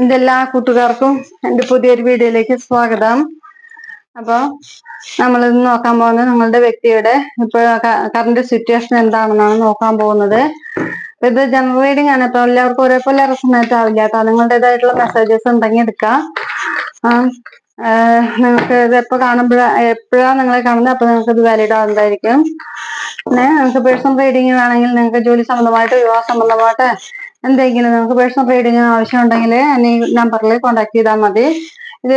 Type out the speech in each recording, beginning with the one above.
എൻ്റെ എല്ലാ കൂട്ടുകാർക്കും എൻ്റെ പുതിയൊരു വീഡിയോയിലേക്ക് സ്വാഗതം. അപ്പോൾ നമ്മളിന്ന് നോക്കാൻ പോകുന്നത് നിങ്ങളുടെ വ്യക്തിയുടെ ഇപ്പോൾ കറണ്ട് സിറ്റുവേഷൻ എന്താണെന്നാണ് നോക്കാൻ പോകുന്നത്. ഇത് ജനറൽ റീഡിംഗ് ആണ്. ഇപ്പോൾ എല്ലാവർക്കും ഒരേപോലെ റെസൊണേറ്റ് ആവില്ല കേട്ടോ. നിങ്ങളുടേതായിട്ടുള്ള മെസ്സേജസ് ഉണ്ടെങ്കിൽ എടുക്കാം. നിങ്ങൾക്ക് ഇത് എപ്പോൾ എപ്പോഴാണ് നിങ്ങളെ കാണുന്നത് അപ്പോൾ നിങ്ങൾക്ക് ഇത് വാലിഡ് ആവുന്നതായിരിക്കും. പിന്നെ നിങ്ങൾക്ക് പേഴ്സണൽ റീഡിംഗ് വേണമെങ്കിൽ നിങ്ങൾക്ക് ജോലി സംബന്ധമായിട്ട് വിവാഹ സംബന്ധമായിട്ട് എന്തെങ്കിലും നിങ്ങൾക്ക് പേഴ്സണൽ റീഡിംഗ് ആവശ്യമുണ്ടെങ്കിൽ എന്നെ ഈ നമ്പറിൽ കോൺടാക്ട് ചെയ്താൽ മതി. ഇത്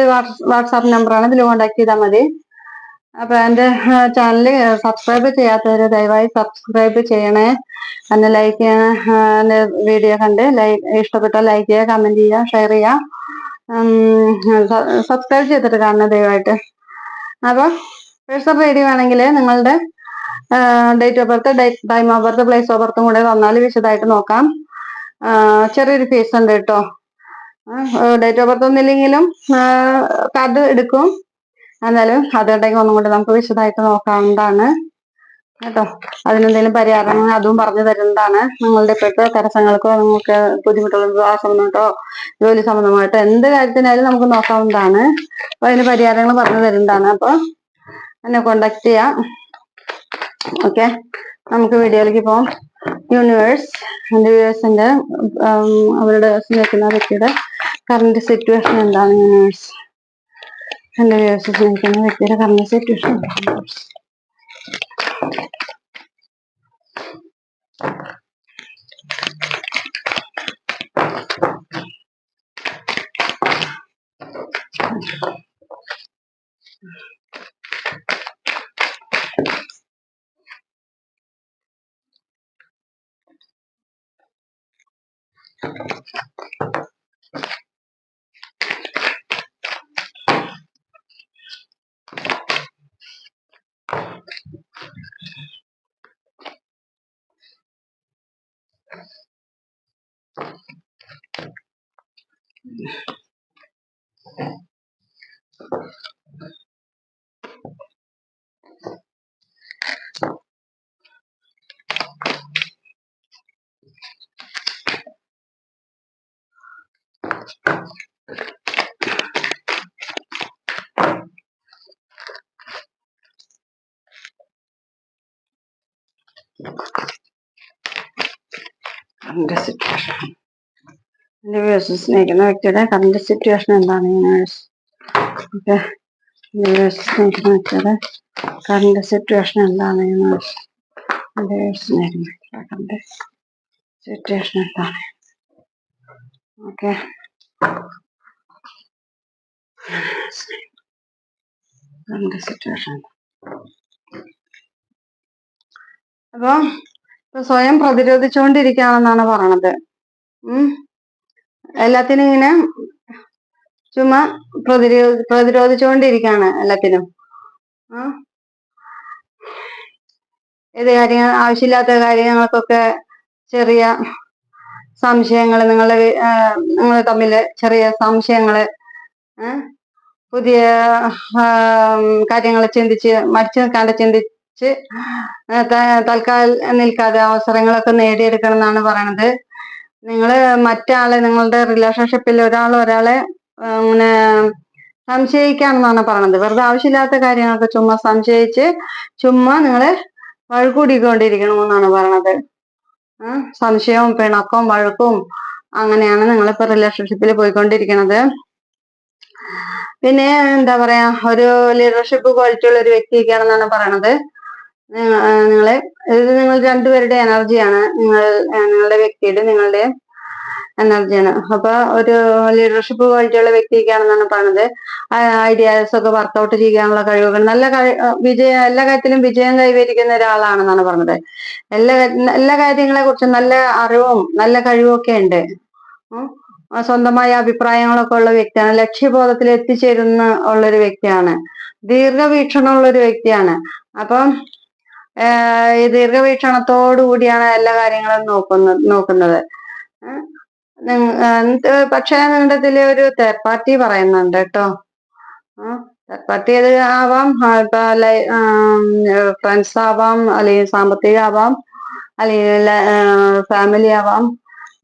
വാട്സാപ്പ് നമ്പറാണ്, ഇതിൽ കോൺടാക്ട് ചെയ്താൽ മതി. അപ്പൊ എൻ്റെ ചാനൽ സബ്സ്ക്രൈബ് ചെയ്യാത്തവർ ദയവായി സബ്സ്ക്രൈബ് ചെയ്യണേ. എന്നെ ലൈക്ക് ചെയ്യണേ. എൻ്റെ വീഡിയോ കണ്ട് ഇഷ്ടപ്പെട്ടാൽ ലൈക്ക് ചെയ്യുക, കമന്റ് ചെയ്യുക, ഷെയർ ചെയ്യുക. സബ്സ്ക്രൈബ് ചെയ്തിട്ട് കാണണേ ദയവായിട്ട്. അപ്പൊ പേഴ്സണൽ റീഡിംഗ് വേണമെങ്കിൽ നിങ്ങളുടെ date of birth, time of birth, place of ബർത്തും കൂടെ തന്നാൽ വിശദമായിട്ട് നോക്കാം. ചെറിയൊരു ഫീസ് ഉണ്ട് കേട്ടോ. ഡേറ്റ് ഓഫ് ബർത്ത് ഒന്നില്ലെങ്കിലും കാർഡ് എടുക്കും. എന്നാലും അതുണ്ടെങ്കിൽ ഒന്നും കൂടി നമുക്ക് വിശദമായിട്ട് നോക്കാവുന്നതാണ് കേട്ടോ. അതിനെന്തെങ്കിലും പരിഹാരങ്ങൾ അതും പറഞ്ഞു തരുന്നതാണ്. നിങ്ങളുടെ ഇപ്പോഴത്തെ തടസ്സങ്ങൾക്കോ നിങ്ങൾക്ക് ബുദ്ധിമുട്ടുള്ള വിവാഹ സംബന്ധമായിട്ടോ ജോലി സംബന്ധമായിട്ടോ എന്ത് കാര്യത്തിനായാലും നമുക്ക് നോക്കാവുന്നതാണ്. അപ്പൊ അതിന് പരിഹാരങ്ങൾ പറഞ്ഞു തരുന്നതാണ്. അപ്പൊ എന്നെ കോണ്ടാക്ട് ചെയ്യാം. ഓക്കെ, നമുക്ക് വീഡിയോയിലേക്ക് പോകാം. യൂണിവേഴ്സ്, എൻ്റെ വ്യൂവേഴ്സിന്റെ അവരുടെ സ്നേഹിക്കുന്ന വ്യക്തിയുടെ കറണ്ട് സിറ്റുവേഷൻ എന്താണ്? യൂണിവേഴ്സ്, എൻ്റെ വ്യൂവേഴ്സ് സ്നേഹിക്കുന്ന വ്യക്തിയുടെ കറണ്ട് സിറ്റുവേഷൻ എന്താണ്? എൻ്റെ വ്യൂവേഴ്സ് സ്നേഹിക്കുന്ന വ്യക്തിയുടെ കറണ്ട് സിറ്റുവേഷൻ എന്താണ്? യൂണിവേഴ്സ്, ഓക്കെ, എൻ്റെ വ്യൂവേഴ്സ് സ്നേഹിക്കുന്ന വ്യക്തിയുടെ കറണ്ട് സിറ്റുവേഷൻ എന്താണ്? യൂണിവേഴ്സ്, എൻ്റെ വ്യൂവേഴ്സ് സ്നേഹിക്കുന്ന വ്യക്തിയുടെ കറണ്ട് സിറ്റുവേഷൻ എന്താണ്? Okay, current situation. അപ്പൊ സ്വയം പ്രതിരോധിച്ചുകൊണ്ടിരിക്കുകയാണെന്നാണ് പറയണത്. എല്ലാത്തിനും ഇങ്ങനെ ചുമ്മാ പ്രതിരോധിച്ചുകൊണ്ടിരിക്കുകയാണ് എല്ലാത്തിനും. ഏത് കാര്യങ്ങൾ, ആവശ്യമില്ലാത്ത കാര്യങ്ങൾക്കൊക്കെ ചെറിയ സംശയങ്ങൾ, നിങ്ങൾ തമ്മില് ചെറിയ സംശയങ്ങള്, പുതിയ കാര്യങ്ങൾ ചിന്തിച്ച് മടിച്ചു നിൽക്കാണ്ട് ചിന്തിച്ച് തൽക്കാലം നിൽക്കാതെ അവസരങ്ങളൊക്കെ നേടിയെടുക്കണം എന്നാണ് പറയണത്. നിങ്ങള് മറ്റാളെ, നിങ്ങളുടെ റിലേഷൻഷിപ്പിൽ ഒരാളെ ഇങ്ങനെ സംശയിക്കാണെന്നാണ് പറയണത്. വെറുതെ ആവശ്യമില്ലാത്ത കാര്യങ്ങളൊക്കെ ചുമ്മാ സംശയിച്ച് ചുമ്മാ നിങ്ങള് വഴുകൂടിക്കൊണ്ടിരിക്കണമെന്നാണ് പറയണത്. സംശയവും പിണക്കവും വഴക്കും അങ്ങനെയാണ് നിങ്ങളിപ്പോ റിലേഷൻഷിപ്പിൽ പോയിക്കൊണ്ടിരിക്കണത്. പിന്നെ എന്താ പറയാ, ഒരു ലീഡർഷിപ്പ് ക്വാളിറ്റി ഉള്ള ഒരു വ്യക്തിയൊക്കെയാണെന്നാണ് പറയണത്. നിങ്ങൾ രണ്ടുപേരുടെ എനർജിയാണ്, നിങ്ങളുടെ വ്യക്തിയുടെ നിങ്ങളുടെ എനർജിയാണ്. അപ്പൊ ഒരു ലീഡർഷിപ്പ് ക്വാളിറ്റി ഉള്ള വ്യക്തിയൊക്കെയാണെന്നാണ് പറയണത്. ഐഡിയാസ് ഒക്കെ വർക്കൗട്ട് ചെയ്യാനുള്ള കഴിവുകൾ, എല്ലാ കാര്യത്തിലും വിജയം കൈവരിക്കുന്ന ഒരാളാണെന്നാണ് പറഞ്ഞത്. എല്ലാ കാര്യങ്ങളെ കുറിച്ചും നല്ല അറിവും നല്ല കഴിവും ഒക്കെ ഉണ്ട്. സ്വന്തമായ അഭിപ്രായങ്ങളൊക്കെ ഉള്ള വ്യക്തിയാണ്. ലക്ഷ്യബോധത്തിൽ എത്തിച്ചേരുന്ന ഉള്ളൊരു വ്യക്തിയാണ്. ദീർഘവീക്ഷണമുള്ള ഒരു വ്യക്തിയാണ്. അപ്പം ഈ ദീർഘവീക്ഷണത്തോടു കൂടിയാണ് എല്ലാ കാര്യങ്ങളും നോക്കുന്നത്. പക്ഷെ നിങ്ങളുടെ ഇതില് ഒരു തേർഡ് പാർട്ടി പറയുന്നുണ്ട് കേട്ടോ. തേർഡ് പാർട്ടി ഏത് ആവാം, ഇപ്പൊ ഫ്രണ്ട്സ് ആവാം, അല്ലെങ്കിൽ സാമ്പത്തികം ആവാം, അല്ലെങ്കിൽ ഫാമിലി ആവാം,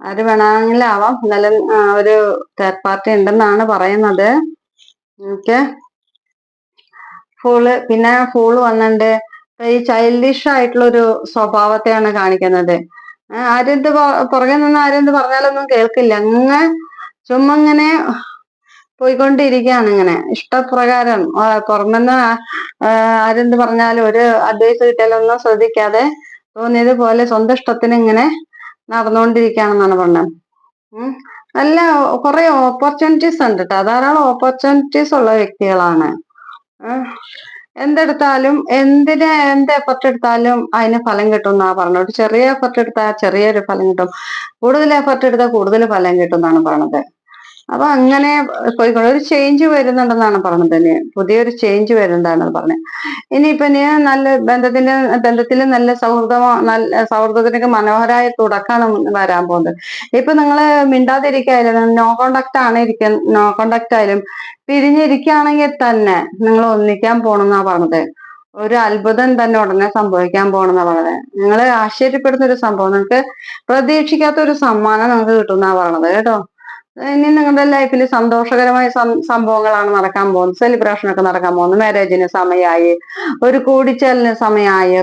ആര് വേണമെങ്കിലും ആവാം. എന്നാലും ഒരു തേർഡ് പാർട്ടി ഉണ്ടെന്നാണ് പറയുന്നത്. ഓക്കെ, പിന്നെ ഫൂള് വന്നിട്ടുണ്ട്. ഈ ചൈൽഡിഷ് ആയിട്ടുള്ള ഒരു സ്വഭാവത്തെയാണ് കാണിക്കുന്നത്. ആരെന്ത് പുറകെ നിന്ന് ആരെന്ത് പറഞ്ഞാലൊന്നും കേൾക്കില്ല, ചുമ്മാ ഇങ്ങനെ പോയിക്കൊണ്ടിരിക്കുകയാണ്. ഇങ്ങനെ ഇഷ്ടപ്രകാരം പുറമെന്ന് ആരെന്ത് പറഞ്ഞാലും ഒരു അഡ്വൈസ് കിട്ടിയാലൊന്നും ശ്രദ്ധിക്കാതെ തോന്നിയത് പോലെ സ്വന്തം ഇഷ്ടത്തിന് ഇങ്ങനെ നടന്നുകൊണ്ടിരിക്കുകയാണെന്നാണ് പറഞ്ഞത്. നല്ല കുറെ ഓപ്പർച്യൂണിറ്റീസ് ഉണ്ട് കേട്ടോ. ധാരാളം ഓപ്പർച്യൂണിറ്റീസ് ഉള്ള വ്യക്തികളാണ്. എന്തെടുത്താലും എന്ത് എഫർട്ട് എടുത്താലും അതിന് ഫലം കിട്ടും എന്നാ പറഞ്ഞത്. ചെറിയ എഫർട്ട് എടുത്താൽ ചെറിയൊരു ഫലം കിട്ടും, കൂടുതൽ എഫർട്ട് എടുത്താൽ കൂടുതൽ ഫലം കിട്ടും എന്നാണ് പറഞ്ഞത്. അപ്പൊ അങ്ങനെ പോയിക്കോളൂ. ഒരു ചേഞ്ച് വരുന്നുണ്ടെന്നാണ് പറഞ്ഞത്. പുതിയൊരു ചേഞ്ച് വരുന്നുണ്ടെന്നാണ് പറഞ്ഞത്. ഇനിയിപ്പൊ നല്ല ബന്ധത്തിൽ നല്ല സൗഹൃദത്തിനൊക്കെ മനോഹരമായ തുടക്കമാണ് വരാൻ പോകുന്നത്. ഇപ്പൊ നിങ്ങള് മിണ്ടാതിരിക്കായാലും നോ കോണ്ടാക്ട് ആയാലും പിരിഞ്ഞിരിക്കുകയാണെങ്കിൽ തന്നെ നിങ്ങൾ ഒന്നിക്കാൻ പോണെന്നാ പറഞ്ഞത്. ഒരു അത്ഭുതം തന്നെ ഉടനെ സംഭവിക്കാൻ പോണെന്നാ പറഞ്ഞത്. നിങ്ങളെ ആശ്ചര്യപ്പെടുന്ന ഒരു സംഭവം, നിങ്ങൾക്ക് പ്രതീക്ഷിക്കാത്ത ഒരു സമ്മാനം നിങ്ങൾക്ക് കിട്ടുമെന്നാ പറഞ്ഞത് കേട്ടോ. ഇനി നിങ്ങളുടെ ലൈഫിൽ സന്തോഷകരമായ സംഭവങ്ങളാണ് നടക്കാൻ പോകുന്നത്. സെലിബ്രേഷൻ ഒക്കെ നടക്കാൻ പോകുന്നത്. മാരേജിന് സമയമായി, ഒരു കൂടിച്ചേരലിന് സമയമായി,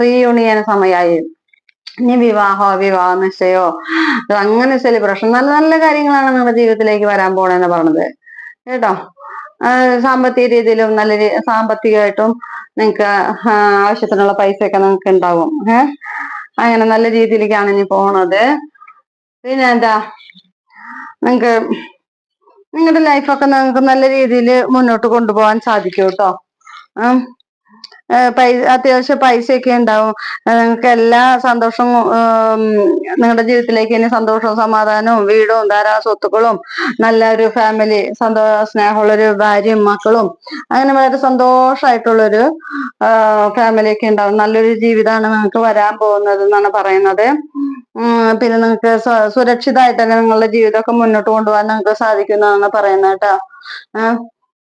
റീയൂണിയന് സമയമായി, ഇനി വിവാഹ നിശ്ചയോ അങ്ങനെ സെലിബ്രേഷൻ, നല്ല നല്ല കാര്യങ്ങളാണ് നിങ്ങളുടെ ജീവിതത്തിലേക്ക് വരാൻ പോണെന്ന് പറഞ്ഞത് കേട്ടോ. സാമ്പത്തിക രീതിയിലും സാമ്പത്തികമായിട്ടും നിങ്ങൾക്ക് ആവശ്യത്തിനുള്ള പൈസയൊക്കെ നിങ്ങൾക്ക് ഉണ്ടാവും. അങ്ങനെ നല്ല രീതിയിലേക്കാണ് ഇനി പോണത്. പിന്നെ എന്താ, നിങ്ങൾക്ക് നിങ്ങളുടെ ലൈഫൊക്കെ നിങ്ങൾക്ക് നല്ല രീതിയിൽ മുന്നോട്ട് കൊണ്ടുപോകാൻ സാധിക്കും കേട്ടോ. അത്യാവശ്യം പൈസയൊക്കെ ഉണ്ടാവും. നിങ്ങൾക്ക് എല്ലാ സന്തോഷവും നിങ്ങളുടെ ജീവിതത്തിലേക്ക് ഇനി സന്തോഷവും സമാധാനവും വീടും ധാരാളം സ്വത്തുക്കളും നല്ലൊരു ഫാമിലി, സ്നേഹമുള്ളൊരു ഭാര്യയും മക്കളും, അങ്ങനെ വളരെ സന്തോഷമായിട്ടുള്ളൊരു ഫാമിലിയൊക്കെ ഉണ്ടാവും. നല്ലൊരു ജീവിതമാണ് നിങ്ങൾക്ക് വരാൻ പോകുന്നത് എന്നാണ് പറയുന്നത്. പിന്നെ നിങ്ങൾക്ക് സുരക്ഷിതമായിട്ട് തന്നെ നിങ്ങളുടെ ജീവിതമൊക്കെ മുന്നോട്ട് കൊണ്ടുപോകാൻ നിങ്ങൾക്ക് സാധിക്കുന്നതാണ് പറയുന്നത് കേട്ടോ.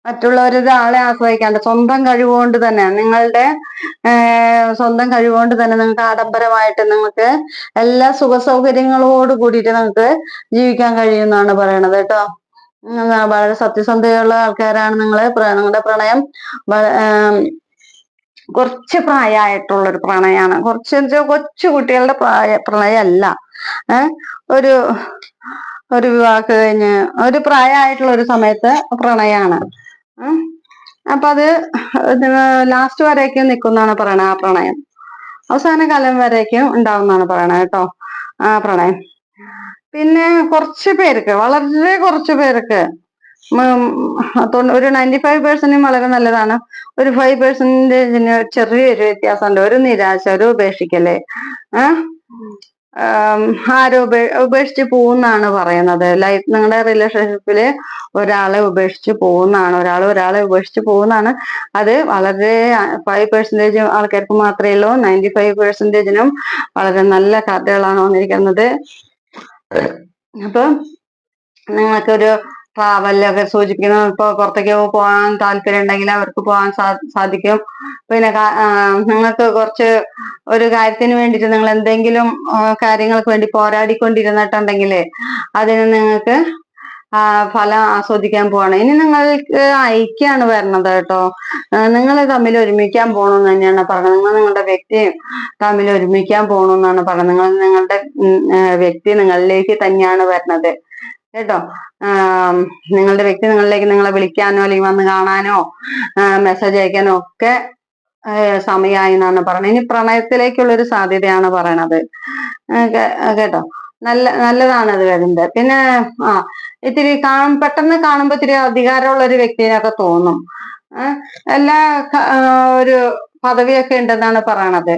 മറ്റുള്ളവരൊരാളെ ആശ്രയിക്കാണ്ട് സ്വന്തം കഴിവുകൊണ്ട് തന്നെ നിങ്ങൾക്ക് ആഡംബരമായിട്ട് നിങ്ങൾക്ക് എല്ലാ സുഖ സൗകര്യങ്ങളോട് കൂടിയിട്ട് നിങ്ങൾക്ക് ജീവിക്കാൻ കഴിയുമെന്നാണ് പറയണത് കേട്ടോ. വളരെ സത്യസന്ധതയുള്ള ആൾക്കാരാണ് നിങ്ങളുടെ പ്രണയം കുറച്ച് പ്രായമായിട്ടുള്ളൊരു പ്രണയമാണ്. കൊച്ചു കുട്ടികളുടെ പ്രണയമല്ല. ഒരു വിവാഹം കഴിഞ്ഞ് ഒരു പ്രായമായിട്ടുള്ള ഒരു സമയത്ത് പ്രണയമാണ്. അപ്പൊ അത് ലാസ്റ്റ് വരേക്കും നിൽക്കുന്നാണ് പറയണത്. ആ പ്രണയം അവസാന കാലം വരേക്കും ഉണ്ടാവുന്നാണ് പറയണത് കേട്ടോ, ആ പ്രണയം. പിന്നെ വളരെ കുറച്ച് പേർക്ക് ഒരു 95% വളരെ നല്ലതാണ്. ഒരു 5% ചെറിയൊരു വ്യത്യാസമുണ്ട്. ഒരു നിരാശ, ഒരു ഉപേക്ഷിക്കല്, ആരും ഉപേക്ഷിച്ച് പോകുന്നാണ് പറയുന്നത്. നിങ്ങളുടെ റിലേഷൻഷിപ്പില് ഒരാളെ ഉപേക്ഷിച്ച് പോകുന്നാണ്. അത് വളരെ 5% ആൾക്കാർക്ക് മാത്രമേ ഉള്ളൂ. 95%നും വളരെ നല്ല കഥകളാണ് വന്നിരിക്കുന്നത്. അപ്പൊ നിങ്ങൾക്കൊരു ട്രാവലൊക്കെ സൂചിപ്പിക്കുന്ന, ഇപ്പൊ പുറത്തേക്ക് പോകാൻ താല്പര്യം ഉണ്ടെങ്കിൽ അവർക്ക് പോകാൻ സാധിക്കും. പിന്നെ നിങ്ങൾക്ക് ഒരു കാര്യത്തിന് വേണ്ടിയിട്ട് നിങ്ങൾ എന്തെങ്കിലും കാര്യങ്ങൾക്ക് വേണ്ടി പോരാടിക്കൊണ്ടിരുന്നിട്ടുണ്ടെങ്കിൽ അതിന് നിങ്ങൾക്ക് ഫലം ആസ്വദിക്കാൻ പോവാണ്. ഇനി നിങ്ങൾക്ക് ഐക്യാണ് വരണത് കേട്ടോ. നിങ്ങൾ തമ്മിൽ ഒരുമിക്കാൻ പോകണമെന്ന് തന്നെയാണ് പറഞ്ഞത്. നിങ്ങളുടെ വ്യക്തിയും തമ്മിൽ ഒരുമിക്കാൻ പോകണമെന്നാണ് പറഞ്ഞത്. നിങ്ങളുടെ വ്യക്തി നിങ്ങളിലേക്ക് തന്നെയാണ് വരുന്നത് കേട്ടോ. നിങ്ങളുടെ വ്യക്തി നിങ്ങളെ വിളിക്കാനോ അല്ലെങ്കിൽ വന്ന് കാണാനോ മെസ്സേജ് അയക്കാനോ ഒക്കെ സമയമായി എന്നാണ് പറയുന്നത്. ഇനി പ്രണയത്തിലേക്കുള്ളൊരു സാധ്യതയാണ് പറയണത് കേട്ടോ. നല്ലതാണ് അത് വരുന്നത്. പിന്നെ ഇത്തിരി പെട്ടെന്ന് കാണുമ്പോ ഇത്തിരി അധികാരമുള്ള ഒരു വ്യക്തിനൊക്കെ തോന്നും. ഒരു പദവിയൊക്കെ ഉണ്ടെന്നാണ് പറയണത്.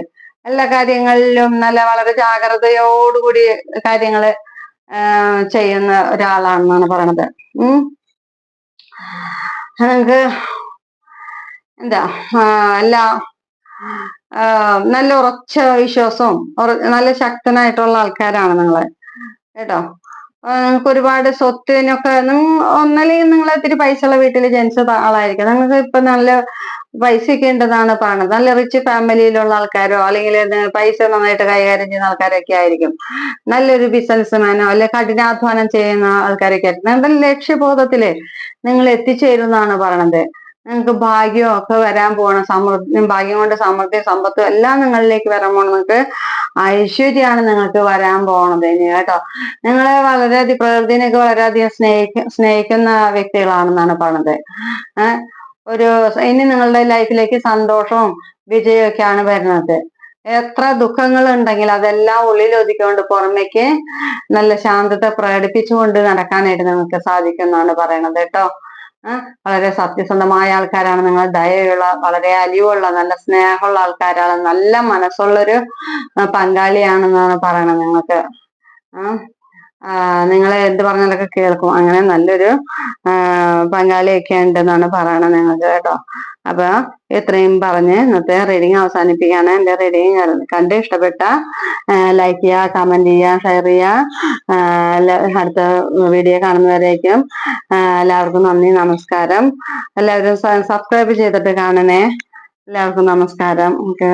എല്ലാ കാര്യങ്ങളിലും വളരെ ജാഗ്രതയോടുകൂടി കാര്യങ്ങള് ചെയ്യുന്ന ഒരാളാണെന്നാണ് പറയണത്. നമുക്ക് നല്ല ഉറച്ച വിശ്വാസവും നല്ല ശക്തനായിട്ടുള്ള ആൾക്കാരാണ് നിങ്ങള് കേട്ടോ. നിങ്ങൾക്ക് ഒരുപാട് സ്വത്തിനൊക്കെ ഒന്നല്ലെങ്കിൽ നിങ്ങൾ ഇത്തിരി പൈസ ഉള്ള വീട്ടിൽ ജനിച്ച ആളായിരിക്കും. നിങ്ങൾക്ക് ഇപ്പൊ നല്ല പൈസയൊക്കെ ഉണ്ടെന്നാണ് പറയുന്നത്. നല്ല റിച്ച് ഫാമിലിയിലുള്ള ആൾക്കാരോ അല്ലെങ്കിൽ പൈസ നന്നായിട്ട് കൈകാര്യം ചെയ്യുന്ന ആൾക്കാരൊക്കെ ആയിരിക്കും. നല്ലൊരു ബിസിനസ്മാനോ അല്ലെ കഠിനാധ്വാനം ചെയ്യുന്ന ആൾക്കാരൊക്കെ ആയിരിക്കും. നിങ്ങളുടെ ലക്ഷ്യബോധത്തില് നിങ്ങൾ എത്തിച്ചേരുന്നാണ് പറയണത്. നിങ്ങൾക്ക് ഭാഗ്യം ഒക്കെ വരാൻ പോകണം. ഭാഗ്യം കൊണ്ട് സമൃദ്ധിയും സമ്പത്തും എല്ലാം നിങ്ങളിലേക്ക് വരാൻ പോകണം. നിങ്ങൾക്ക് ഐശ്വര്യാണ് നിങ്ങൾക്ക് വരാൻ പോണത് ഇനി കേട്ടോ. നിങ്ങളെ വളരെയധികം പ്രകൃതിനെയൊക്കെ വളരെയധികം സ്നേഹിക്കുന്ന വ്യക്തികളാണെന്നാണ് പറഞ്ഞത്. ഒരു ഇനി നിങ്ങളുടെ ലൈഫിലേക്ക് സന്തോഷവും വിജയവും ഒക്കെയാണ് വരുന്നത്. എത്ര ദുഃഖങ്ങൾ ഉണ്ടെങ്കിൽ അതെല്ലാം ഉള്ളിൽ ഒതുക്കിക്കൊണ്ട് പുറമേക്ക് നല്ല ശാന്തത പ്രകടിപ്പിച്ചുകൊണ്ട് നടക്കാനായിട്ട് നിങ്ങൾക്ക് സാധിക്കും എന്നാണ് പറയണത് കേട്ടോ. വളരെ സത്യസന്ധമായ ആൾക്കാരാണ് നിങ്ങൾ. ദയയുള്ള, വളരെ അലിവുള്ള, നല്ല സ്നേഹമുള്ള ആൾക്കാരാണ്. നല്ല മനസ്സുള്ളൊരു പങ്കാളിയാണെന്നാണ് പറയണത് നിങ്ങൾക്ക്. നിങ്ങളെ എന്ത് പറഞ്ഞാലൊക്കെ കേൾക്കും. അങ്ങനെ നല്ലൊരു പങ്കാളിയൊക്കെ ഉണ്ടെന്നാണ് പറയണത് നിങ്ങൾക്ക് കേട്ടോ. അപ്പൊ ഇത്രയും പറഞ്ഞ് ഇന്നത്തെ റീഡിങ് അവസാനിപ്പിക്കുകയാണ്. എന്റെ റീഡിങ് കണ്ട് ഇഷ്ടപ്പെട്ട ലൈക്ക് ചെയ്യുക, കമന്റ് ചെയ്യുക, ഷെയർ ചെയ്യുക. അടുത്ത വീഡിയോ കാണുന്നവരേക്കും എല്ലാവർക്കും നന്ദി, നമസ്കാരം. എല്ലാവരും സബ്സ്ക്രൈബ് ചെയ്തിട്ട് കാണണേ. എല്ലാവർക്കും നമസ്കാരം. ഓക്കെ.